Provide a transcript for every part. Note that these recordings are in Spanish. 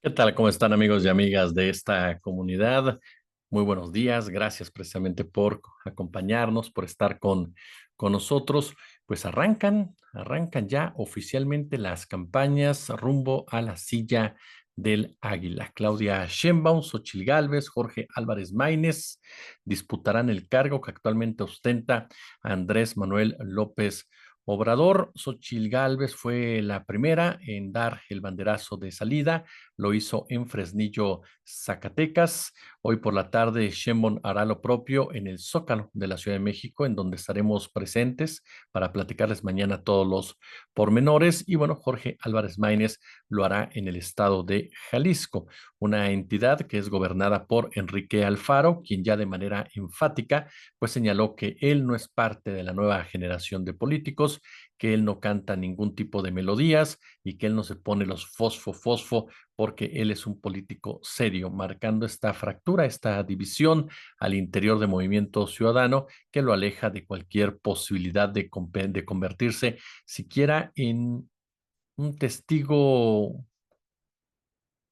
¿Qué tal? ¿Cómo están amigos y amigas de esta comunidad? Muy buenos días. Gracias precisamente por acompañarnos, por estar con nosotros. Pues arrancan ya oficialmente las campañas rumbo a la silla del Águila. Claudia Sheinbaum, Xóchitl Gálvez, Jorge Álvarez Maínez disputarán el cargo que actualmente ostenta Andrés Manuel López Obrador. Xóchitl Gálvez fue la primera en dar el banderazo de salida, lo hizo en Fresnillo, Zacatecas. Hoy por la tarde, Sheinbaum hará lo propio en el Zócalo de la Ciudad de México, en donde estaremos presentes para platicarles mañana todos los pormenores. Y bueno, Jorge Álvarez Maínez lo hará en el estado de Jalisco, una entidad que es gobernada por Enrique Alfaro, quien ya de manera enfática pues señaló que él no es parte de la nueva generación de políticos, que él no canta ningún tipo de melodías y que él no se pone los fosfo porque él es un político serio, marcando esta fractura, esta división al interior de Movimiento Ciudadano que lo aleja de cualquier posibilidad de convertirse siquiera en un testigo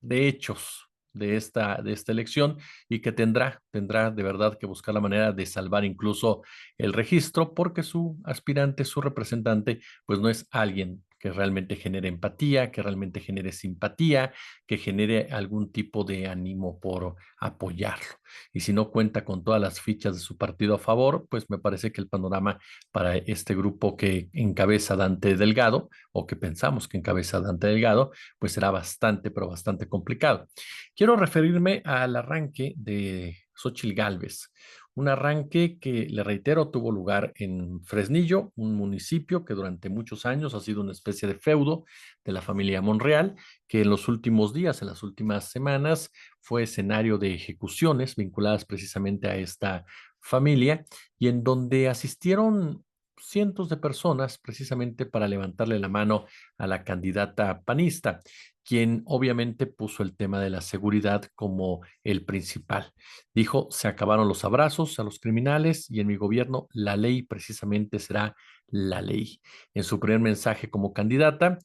de hechos de esta elección y que tendrá de verdad que buscar la manera de salvar incluso el registro porque su aspirante, su representante, pues no es alguien que realmente genere empatía, que realmente genere simpatía, que genere algún tipo de ánimo por apoyarlo. Y si no cuenta con todas las fichas de su partido a favor, pues me parece que el panorama para este grupo que encabeza Dante Delgado, o que pensamos que encabeza Dante Delgado, pues será bastante, pero bastante complicado. Quiero referirme al arranque de Xóchitl Gálvez, un arranque que, le reitero, tuvo lugar en Fresnillo, un municipio que durante muchos años ha sido una especie de feudo de la familia Monreal, que en los últimos días, en las últimas semanas, fue escenario de ejecuciones vinculadas precisamente a esta familia y en donde asistieron cientos de personas precisamente para levantarle la mano a la candidata panista, quien obviamente puso el tema de la seguridad como el principal. Dijo, se acabaron los abrazos a los criminales y en mi gobierno la ley precisamente será la ley. En su primer mensaje como candidata,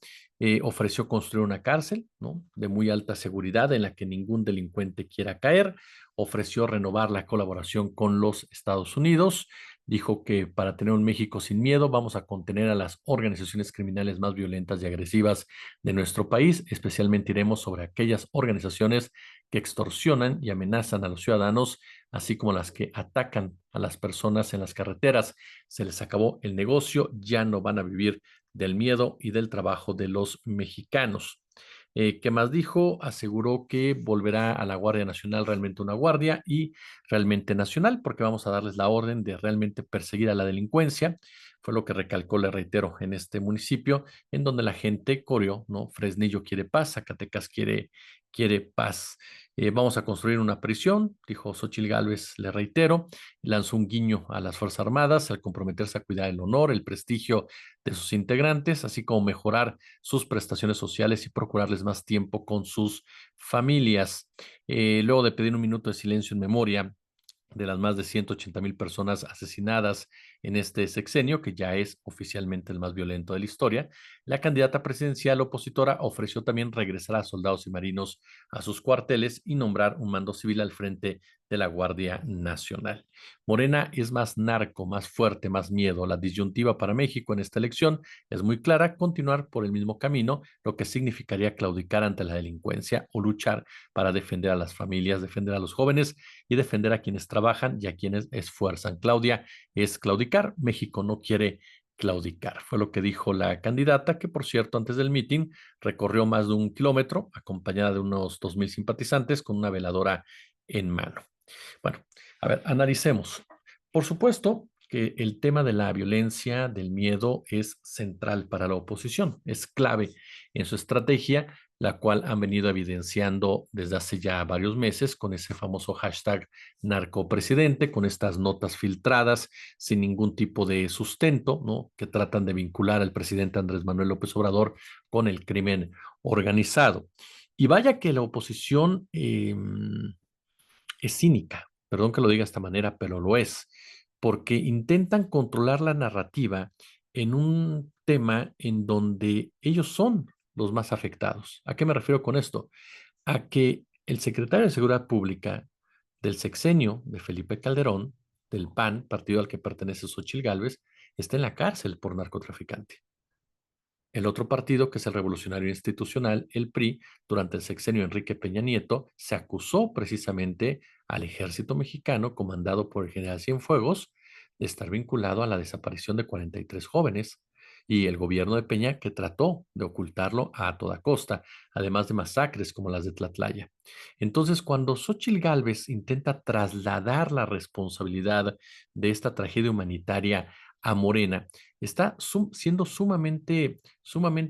ofreció construir una cárcel, ¿no?, de muy alta seguridad en la que ningún delincuente quiera caer. Ofreció renovar la colaboración con los Estados Unidos. Dijo que para tener un México sin miedo vamos a contener a las organizaciones criminales más violentas y agresivas de nuestro país. Especialmente iremos sobre aquellas organizaciones que extorsionan y amenazan a los ciudadanos, así como las que atacan a las personas en las carreteras. Se les acabó el negocio, ya no van a vivir del miedo y del trabajo de los mexicanos. ¿Qué más dijo? Aseguró que volverá a la Guardia Nacional realmente una guardia y realmente nacional, porque vamos a darles la orden de realmente perseguir a la delincuencia. Fue lo que recalcó, le reitero, en este municipio, en donde la gente coreó, ¿no? Fresnillo quiere paz, Zacatecas quiere paz. Vamos a construir una prisión, dijo Xóchitl Gálvez, le reitero, lanzó un guiño a las Fuerzas Armadas al comprometerse a cuidar el honor, el prestigio de sus integrantes, así como mejorar sus prestaciones sociales y procurarles más tiempo con sus familias. Luego de pedir un minuto de silencio en memoria de las más de 180,000 personas asesinadas en este sexenio, que ya es oficialmente el más violento de la historia, la candidata presidencial opositora ofreció también regresar a soldados y marinos a sus cuarteles y nombrar un mando civil al frente de la Guardia Nacional. Morena es más narco, más fuerte, más miedo. La disyuntiva para México en esta elección es muy clara: continuar por el mismo camino, lo que significaría claudicar ante la delincuencia o luchar para defender a las familias, defender a los jóvenes y defender a quienes trabajan y a quienes esfuerzan. Claudia es claudicar. México no quiere claudicar. Fue lo que dijo la candidata, que por cierto, antes del meeting recorrió más de 1 kilómetro acompañada de unos 2,000 simpatizantes con una veladora en mano. Bueno, a ver, analicemos. Por supuesto que el tema de la violencia, del miedo, es central para la oposición, es clave en su estrategia, la cual han venido evidenciando desde hace ya varios meses con ese famoso hashtag narcopresidente, con estas notas filtradas sin ningún tipo de sustento, ¿no?, que tratan de vincular al presidente Andrés Manuel López Obrador con el crimen organizado. Y vaya que la oposición es cínica, perdón que lo diga de esta manera, pero lo es, porque intentan controlar la narrativa en un tema en donde ellos son los más afectados. ¿A qué me refiero con esto? a que el secretario de Seguridad Pública del sexenio de Felipe Calderón, del PAN, partido al que pertenece Xóchitl Gálvez, está en la cárcel por narcotraficante. El otro partido, que es el Revolucionario Institucional, el PRI, durante el sexenio de Enrique Peña Nieto, se acusó precisamente al ejército mexicano, comandado por el general Cienfuegos, de estar vinculado a la desaparición de 43 jóvenes, y el gobierno de Peña, que trató de ocultarlo a toda costa, además de masacres como las de Tlatlaya. Entonces, cuando Xóchitl Gálvez intenta trasladar la responsabilidad de esta tragedia humanitaria a Morena, está siendo sumamente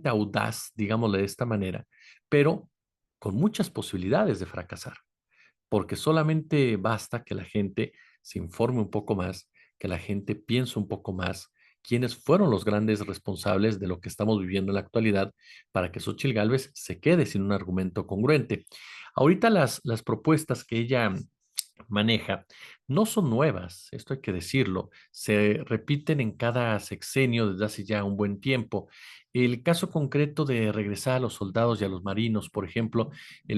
audaz, digámosle de esta manera, pero con muchas posibilidades de fracasar, porque solamente basta que la gente se informe un poco más, que la gente piense un poco más quiénes fueron los grandes responsables de lo que estamos viviendo en la actualidad para que Xóchitl Gálvez se quede sin un argumento congruente. Ahorita las propuestas que ella maneja no son nuevas, esto hay que decirlo, se repiten en cada sexenio desde hace ya un buen tiempo. El caso concreto de regresar a los soldados y a los marinos, por ejemplo,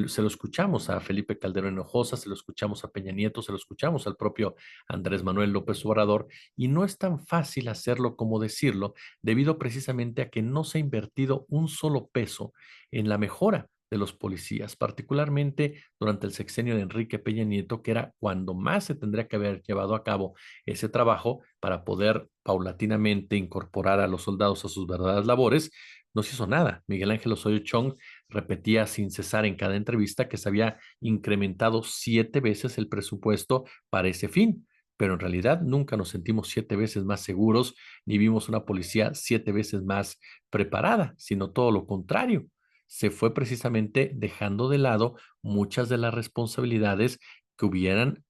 se lo escuchamos a Felipe Calderón Hinojosa, se lo escuchamos a Peña Nieto, se lo escuchamos al propio Andrés Manuel López Obrador, y no es tan fácil hacerlo como decirlo, debido precisamente a que no se ha invertido un solo peso en la mejora de los policías, particularmente durante el sexenio de Enrique Peña Nieto, que era cuando más se tendría que haber llevado a cabo ese trabajo para poder paulatinamente incorporar a los soldados a sus verdaderas labores. No se hizo nada. Miguel Ángel Osorio Chong repetía sin cesar en cada entrevista que se había incrementado 7 veces el presupuesto para ese fin, pero en realidad nunca nos sentimos 7 veces más seguros ni vimos una policía 7 veces más preparada, sino todo lo contrario. Se fue precisamente dejando de lado muchas de las responsabilidades que hubieran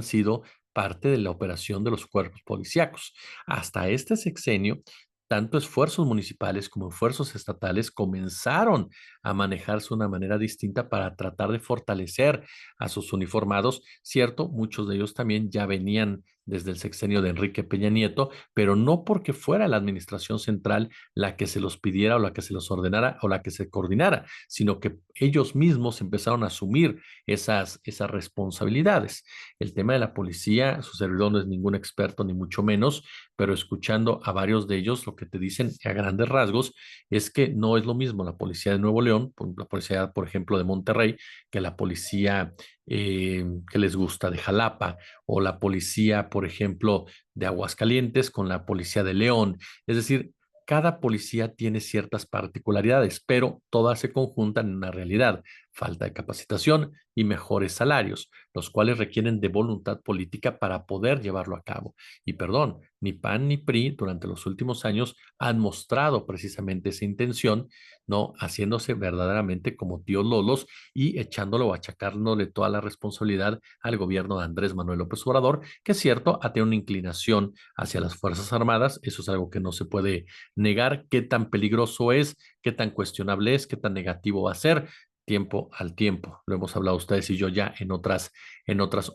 sido parte de la operación de los cuerpos policíacos. Hasta este sexenio, tanto esfuerzos municipales como esfuerzos estatales comenzaron a manejarse de una manera distinta para tratar de fortalecer a sus uniformados. Cierto, muchos de ellos también ya venían desde el sexenio de Enrique Peña Nieto, pero no porque fuera la administración central la que se los pidiera o la que se los ordenara o la que se coordinara, sino que ellos mismos empezaron a asumir esas responsabilidades. El tema de la policía, su servidor no es ningún experto ni mucho menos, pero escuchando a varios de ellos, lo que te dicen a grandes rasgos es que no es lo mismo la policía de Nuevo León, la policía, por ejemplo, de Monterrey, que la policía que les gusta de Jalapa, o la policía, por ejemplo, de Aguascalientes con la policía de León. Es decir, cada policía tiene ciertas particularidades, pero todas se conjuntan en una realidad: falta de capacitación y mejores salarios, los cuales requieren de voluntad política para poder llevarlo a cabo. Y perdón, ni PAN ni PRI durante los últimos años han mostrado precisamente esa intención, no haciéndose verdaderamente como tíos lolos y echándolo o achacándole toda la responsabilidad al gobierno de Andrés Manuel López Obrador, que es cierto, ha tenido una inclinación hacia las Fuerzas Armadas. Eso es algo que no se puede negar. Qué tan peligroso es, qué tan cuestionable es, qué tan negativo va a ser, tiempo al tiempo. Lo hemos hablado ustedes y yo ya en otras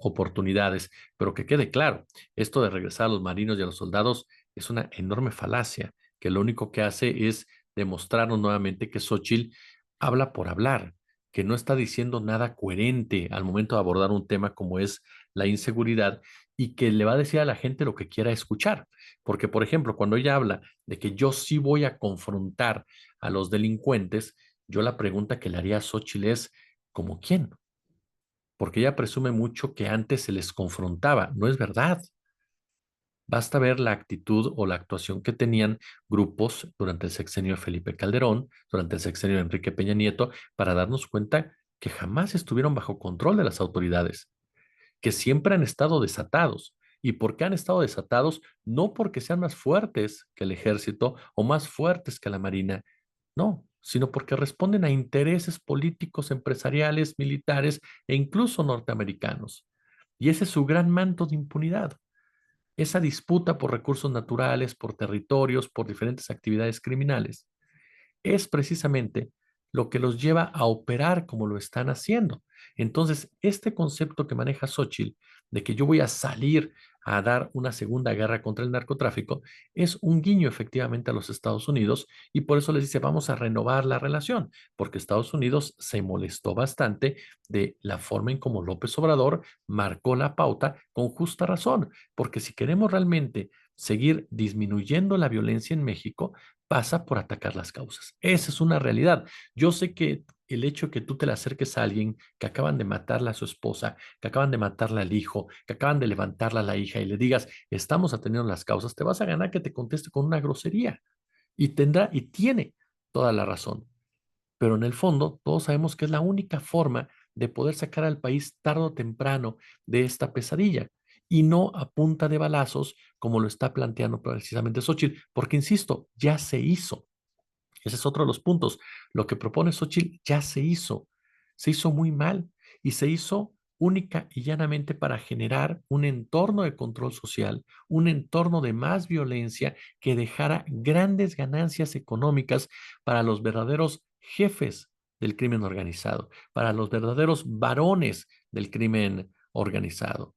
oportunidades, pero que quede claro, esto de regresar a los marinos y a los soldados es una enorme falacia, que lo único que hace es demostrarnos nuevamente que Xochitl habla por hablar, que no está diciendo nada coherente al momento de abordar un tema como es la inseguridad, y que le va a decir a la gente lo que quiera escuchar. Porque, por ejemplo, cuando ella habla de que yo sí voy a confrontar a los delincuentes, yo la pregunta que le haría a Xochitl es: ¿como quién? Porque ella presume mucho que antes se les confrontaba. No es verdad. Basta ver la actitud o la actuación que tenían grupos durante el sexenio de Felipe Calderón, durante el sexenio de Enrique Peña Nieto, para darnos cuenta que jamás estuvieron bajo control de las autoridades, que siempre han estado desatados. ¿Y por qué han estado desatados? No porque sean más fuertes que el ejército o más fuertes que la marina, no, sino porque responden a intereses políticos, empresariales, militares e incluso norteamericanos. Y ese es su gran manto de impunidad: esa disputa por recursos naturales, por territorios, por diferentes actividades criminales. Es precisamente lo que los lleva a operar como lo están haciendo. Entonces, este concepto que maneja Xochitl de que yo voy a salir a dar una segunda guerra contra el narcotráfico, es un guiño efectivamente a los Estados Unidos y por eso les dice, vamos a renovar la relación, porque Estados Unidos se molestó bastante de la forma en cómo López Obrador marcó la pauta con justa razón, porque si queremos realmente seguir disminuyendo la violencia en México, pasa por atacar las causas. Esa es una realidad. Yo sé que el hecho de que tú te le acerques a alguien que acaban de matarla a su esposa, que acaban de matarla al hijo, que acaban de levantarla a la hija y le digas, estamos atendiendo las causas, te vas a ganar que te conteste con una grosería y tendrá y tiene toda la razón. Pero en el fondo, todos sabemos que es la única forma de poder sacar al país tarde o temprano de esta pesadilla y no a punta de balazos como lo está planteando precisamente Xochitl, porque insisto, ya se hizo. Ese es otro de los puntos. Lo que propone Xochitl ya se hizo muy mal y se hizo única y llanamente para generar un entorno de control social, un entorno de más violencia que dejara grandes ganancias económicas para los verdaderos jefes del crimen organizado, para los verdaderos varones del crimen organizado.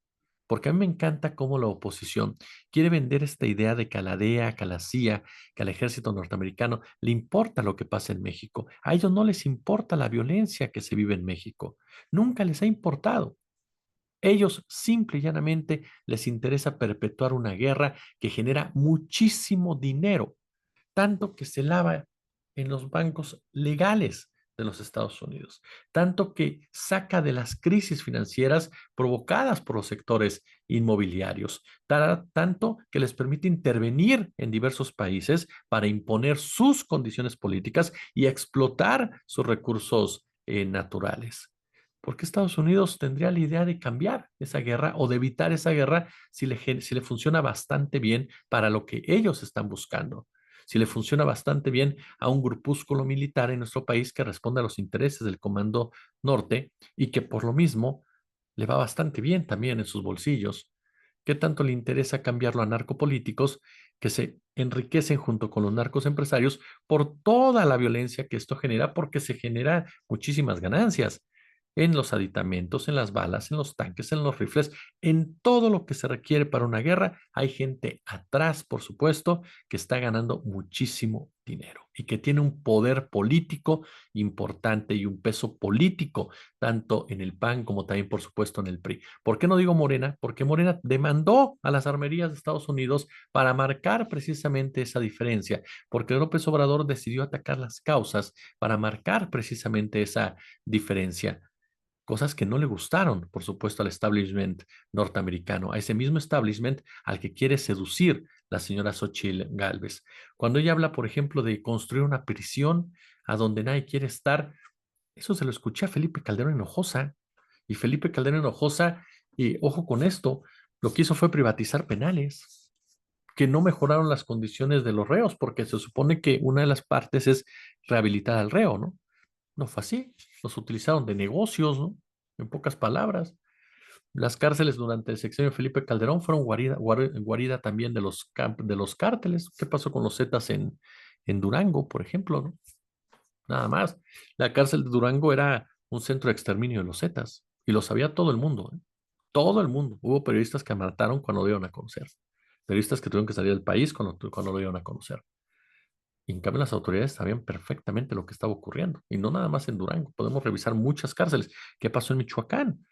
Porque a mí me encanta cómo la oposición quiere vender esta idea de que a la DEA, que a la CIA, que al ejército norteamericano le importa lo que pasa en México. A ellos no les importa la violencia que se vive en México. Nunca les ha importado. Ellos simple y llanamente les interesa perpetuar una guerra que genera muchísimo dinero, tanto que se lava en los bancos legales de los Estados Unidos, tanto que saca de las crisis financieras provocadas por los sectores inmobiliarios, tanto que les permite intervenir en diversos países para imponer sus condiciones políticas y explotar sus recursos naturales. ¿Por qué Estados Unidos tendría la idea de cambiar esa guerra o de evitar esa guerra si le funciona bastante bien para lo que ellos están buscando? Si le funciona bastante bien a un grupúsculo militar en nuestro país que responde a los intereses del Comando Norte y que por lo mismo le va bastante bien también en sus bolsillos. ¿Qué tanto le interesa cambiarlo a narcopolíticos que se enriquecen junto con los narcos empresarios por toda la violencia que esto genera? Porque se genera muchísimas ganancias en los aditamentos, en las balas, en los tanques, en los rifles, en todo lo que se requiere para una guerra. Hay gente atrás, por supuesto, que está ganando muchísimo dinero y que tiene un poder político importante y un peso político, tanto en el PAN como también, por supuesto, en el PRI. ¿Por qué no digo Morena? Porque Morena demandó a las armerías de Estados Unidos para marcar precisamente esa diferencia, porque López Obrador decidió atacar las causas para marcar precisamente esa diferencia. Cosas que no le gustaron, por supuesto, al establishment norteamericano, a ese mismo establishment al que quiere seducir la señora Xochitl Gálvez. Cuando ella habla, por ejemplo, de construir una prisión a donde nadie quiere estar, eso se lo escuché a Felipe Calderón Hinojosa. Y Felipe Calderón Hinojosa, y ojo con esto, lo que hizo fue privatizar penales, que no mejoraron las condiciones de los reos, porque se supone que una de las partes es rehabilitar al reo, ¿no? No fue así. Los utilizaron de negocios, ¿no? En pocas palabras. Las cárceles durante el sexenio de Felipe Calderón fueron guarida también de de los cárteles. ¿Qué pasó con los Zetas en Durango, por ejemplo, ¿no? Nada más. La cárcel de Durango era un centro de exterminio de los Zetas y lo sabía todo el mundo, ¿eh? Todo el mundo. Hubo periodistas que mataron cuando lo dieron a conocer. Periodistas que tuvieron que salir del país cuando lo dieron a conocer. Y en cambio las autoridades sabían perfectamente lo que estaba ocurriendo. Y no nada más en Durango. Podemos revisar muchas cárceles. ¿Qué pasó en Michoacán?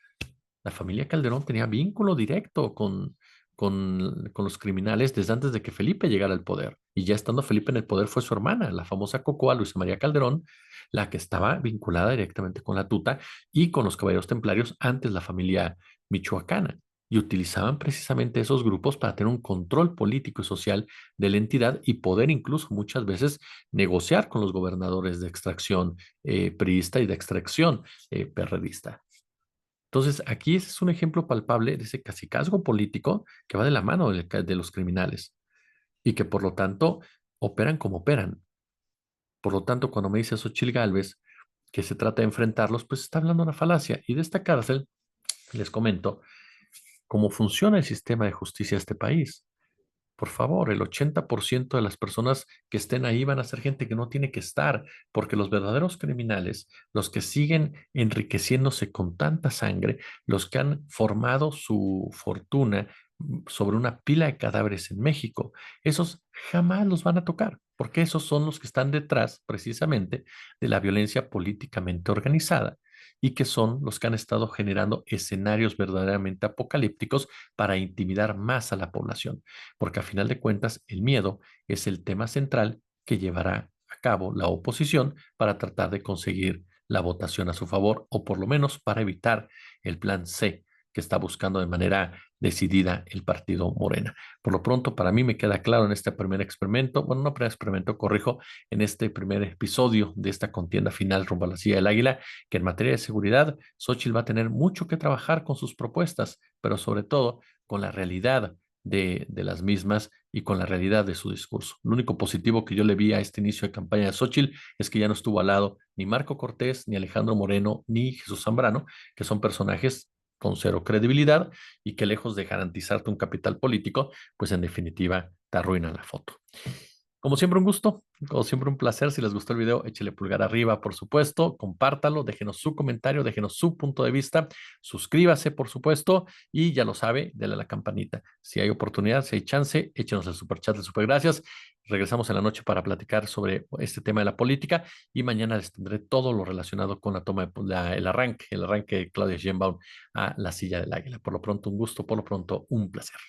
La familia Calderón tenía vínculo directo con los criminales desde antes de que Felipe llegara al poder. Y ya estando Felipe en el poder fue su hermana, la famosa Cocoa, Luisa María Calderón, la que estaba vinculada directamente con la tuta y con los caballeros templarios antes la familia michoacana. Y utilizaban precisamente esos grupos para tener un control político y social de la entidad y poder incluso muchas veces negociar con los gobernadores de extracción priista y de extracción perredista. Entonces, aquí ese es un ejemplo palpable de ese cacicazgo político que va de la mano de los criminales y que por lo tanto operan como operan. Por lo tanto, cuando me dice Xochitl Gálvez que se trata de enfrentarlos, pues está hablando una falacia. Y de esta cárcel les comento cómo funciona el sistema de justicia de este país. Por favor, el 80% de las personas que estén ahí van a ser gente que no tiene que estar, porque los verdaderos criminales, los que siguen enriqueciéndose con tanta sangre, los que han formado su fortuna sobre una pila de cadáveres en México, esos jamás los van a tocar, porque esos son los que están detrás precisamente de la violencia políticamente organizada y que son los que han estado generando escenarios verdaderamente apocalípticos para intimidar más a la población, porque a final de cuentas el miedo es el tema central que llevará a cabo la oposición para tratar de conseguir la votación a su favor o por lo menos para evitar el plan C que está buscando de manera decidida el partido Morena. Por lo pronto, para mí me queda claro en este primer experimento, bueno, no primer experimento, corrijo, en este primer episodio de esta contienda final rumbo a la silla del águila, que en materia de seguridad, Xochitl va a tener mucho que trabajar con sus propuestas, pero sobre todo con la realidad de las mismas y con la realidad de su discurso. Lo único positivo que yo le vi a este inicio de campaña de Xochitl es que ya no estuvo al lado ni Marco Cortés, ni Alejandro Moreno, ni Jesús Zambrano, que son personajes con cero credibilidad y que lejos de garantizarte un capital político, pues en definitiva te arruinan la foto. Como siempre, un gusto, como siempre, un placer. Si les gustó el video, échale pulgar arriba, por supuesto, compártalo, déjenos su comentario, déjenos su punto de vista, suscríbase, por supuesto, y ya lo sabe, dale a la campanita. Si hay oportunidad, si hay chance, échenos el super chat, el super gracias. Regresamos en la noche para platicar sobre este tema de la política y mañana les tendré todo lo relacionado con la toma de el arranque de Claudia Sheinbaum a la silla del águila. Por lo pronto, un gusto, por lo pronto, un placer.